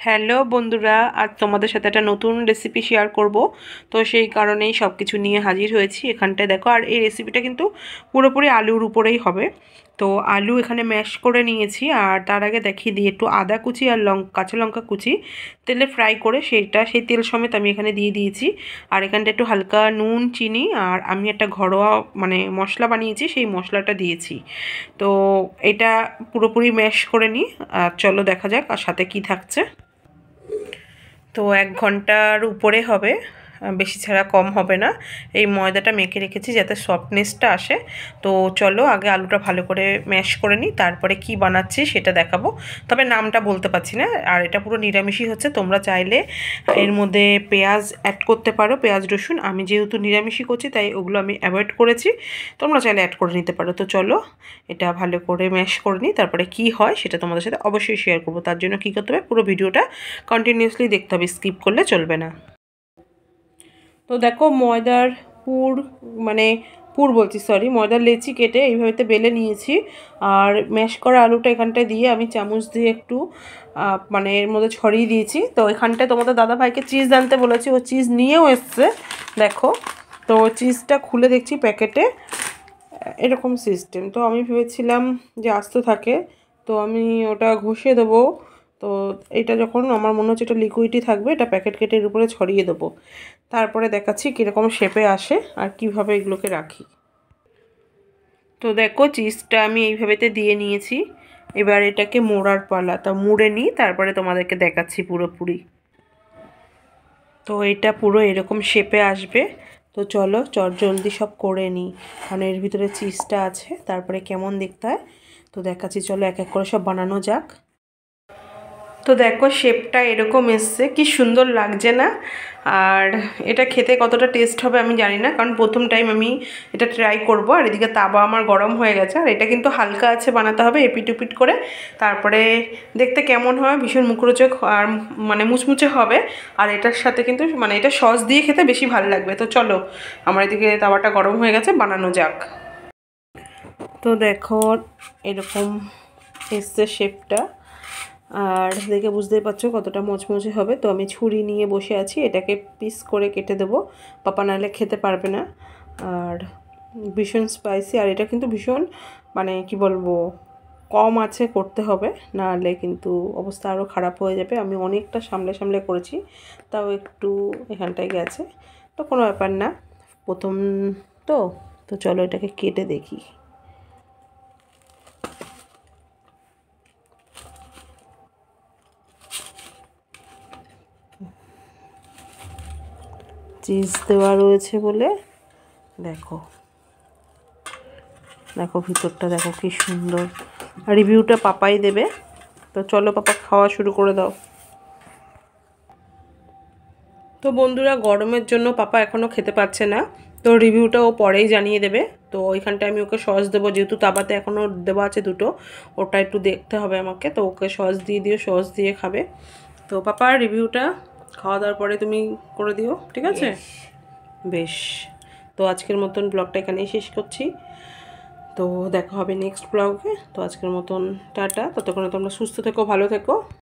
Hello বন্ধুরা, আজ তোমাদের সাথে একটা নতুন রেসিপি শেয়ার করব। তো সেই কারণেই সব কিছু নিয়ে হাজির হয়েছি এখানটায়। দেখো, আর এই রেসিপিটা কিন্তু পুরোপুরি আলুর উপরেই হবে। তো আলু এখানে ম্যাশ করে নিয়েছি, আর তার আগে দেখিয়ে দিই একটু আদা কুচি আর কাঁচা লঙ্কা কুচি তেলে ফ্রাই করে সেই তেল সমেত আমি এখানে দিয়ে দিয়েছি। আর এখানটা একটু হালকা নুন, চিনি আর আমি একটা ঘরোয়া মশলা বানিয়েছি, সেই মশলাটা দিয়েছি। তো এটা পুরোপুরি ম্যাশ করে নিই। চলো দেখা যাক আর সাথে কি থাকছে। তো 1 ঘন্টার উপরে হবে, বেশি ছাড়া কম হবে না। এই ময়দাটা মেখে রেখেছি যাতে সফটনেসটা আসে। তো চলো আগে আলুটা ভালো করে ম্যাশ করে নিই, তারপরে কি বানাচ্ছি সেটা দেখাবো। তবে নামটা বলতে পারছি না। আর এটা পুরো নিরামিষই হচ্ছে, তোমরা চাইলে এর মধ্যে পেঁয়াজ অ্যাড করতে পারো, পেঁয়াজ রসুন। আমি যেহেতু নিরামিষই করছি তাই ওগুলো আমি অ্যাভয়েড করেছি, তোমরা চাইলে অ্যাড করে নিতে পারো। তো চলো এটা ভালো করে ম্যাশ করে নিই, তারপরে কি হয় সেটা তোমাদের সাথে অবশ্যই শেয়ার করবো। তার জন্য কী করতে হবে, পুরো ভিডিওটা কন্টিনিউয়াসলি দেখতে হবে, স্কিপ করলে চলবে না। তো দেখো, ময়দার পুর পুর বলছি, সরি, ময়দার লেচি কেটে এইভাবে বেলে নিয়েছি। আর ম্যাশ করা আলুটা এখানটায় দিয়ে আমি চামচ দিয়ে একটু এর মধ্যে ছড়িয়ে দিয়েছি। তো এখানটায় তোমাদের দাদাভাইকে চিজ আনতে বলেছি, ও চিজ নিয়েও এসছে। দেখো, তো চিজটা খুলে দেখছি প্যাকেটে এরকম সিস্টেম। তো আমি ভেবেছিলাম যে আস্ত থাকে, তো আমি ওটা ঘষে দেবো। তো এটা যখন আমার মনে হচ্ছে এটা লিকুইডই থাকবে, এটা প্যাকেট কেটে এর উপরে ছড়িয়ে দেবো। তারপরে দেখাচ্ছি কীরকম শেপে আসে আর কিভাবে এগুলোকে রাখি। তো দেখো, চিজটা আমি এইভাবেতে দিয়ে নিয়েছি। এবার এটাকে মোড়ার পালা, তা মুড়ে নিই, তারপরে তোমাদেরকে দেখাচ্ছি পুরোপুরি। তো এটা পুরো এরকম শেপে আসবে। তো চলো জলদি সব করে নিই, কারণ এর ভিতরে চিজটা আছে, তারপরে কেমন দেখতে হয় তো দেখাচ্ছি। চলো এক এক করে সব বানানো যাক। তো দেখো, শেপটা এরকম এসছে, কি সুন্দর লাগছে না? আর এটা খেতে কতটা টেস্ট হবে আমি জানি না, কারণ প্রথম টাইম আমি এটা ট্রাই করব। আর এদিকে তাওয়া আমার গরম হয়ে গেছে, আর এটা কিন্তু হালকা আছে বানাতে হবে, এপিট উপিট করে। তারপরে দেখতে কেমন হয়, ভীষণ মুখরোচক আর মুচমুচে হবে। আর এটার সাথে কিন্তু এটা সস দিয়ে খেতে বেশি ভালো লাগবে। তো চলো, আমার এদিকে তাওয়াটা গরম হয়ে গেছে, বানানো যাক। তো দেখো এরকম এসছে শেপটা, আর দেখে বুঝতেই পারছো কতটা মচমচে হবে। তো আমি ছুরি নিয়ে বসে আছি, এটাকে পিস করে কেটে দেবো, পাপা নাহলে খেতে পারবে না। আর ভীষণ স্পাইসি, আর এটা কিন্তু ভীষণ কি বলবো, কম আছে করতে হবে, নাহলে কিন্তু অবস্থা আরও খারাপ হয়ে যাবে। আমি অনেকটা সামলে সামলে করেছি, তাও একটু এখানটায় গেছে, তো কোনো ব্যাপার না, প্রথম তো। তো চলো এটাকে কেটে দেখি। চিজ দেওয়া রয়েছে বলে দেখো, দেখো ভিতরটা দেখো কি সুন্দর। আর রিভিউটা পাপাই দেবে। তো চলো পাপা, খাওয়া শুরু করে দাও। তো বন্ধুরা, গরমের জন্য পাপা এখনও খেতে পাচ্ছে না, তো রিভিউটা ও পরেই জানিয়ে দেবে। তো ওইখানটায় আমি ওকে সস দেবো, যেহেতু তাবাতে এখনও দেওয়া আছে দুটো, ওটা একটু দেখতে হবে আমাকে। তো ওকে সস দিয়ে দিও, সস দিয়ে খাবে। তো পাপা, রিভিউটা খাওয়া দাওয়ার পরে তুমি করে দিও, ঠিক আছে? বেশ। তো আজকের মতন ব্লগটা এখানেই শেষ করছি। তো দেখা হবে নেক্সট ব্লগে। তো আজকের মতন টাটা, ততক্ষণে তোমরা সুস্থ থেকো, ভালো থেকো।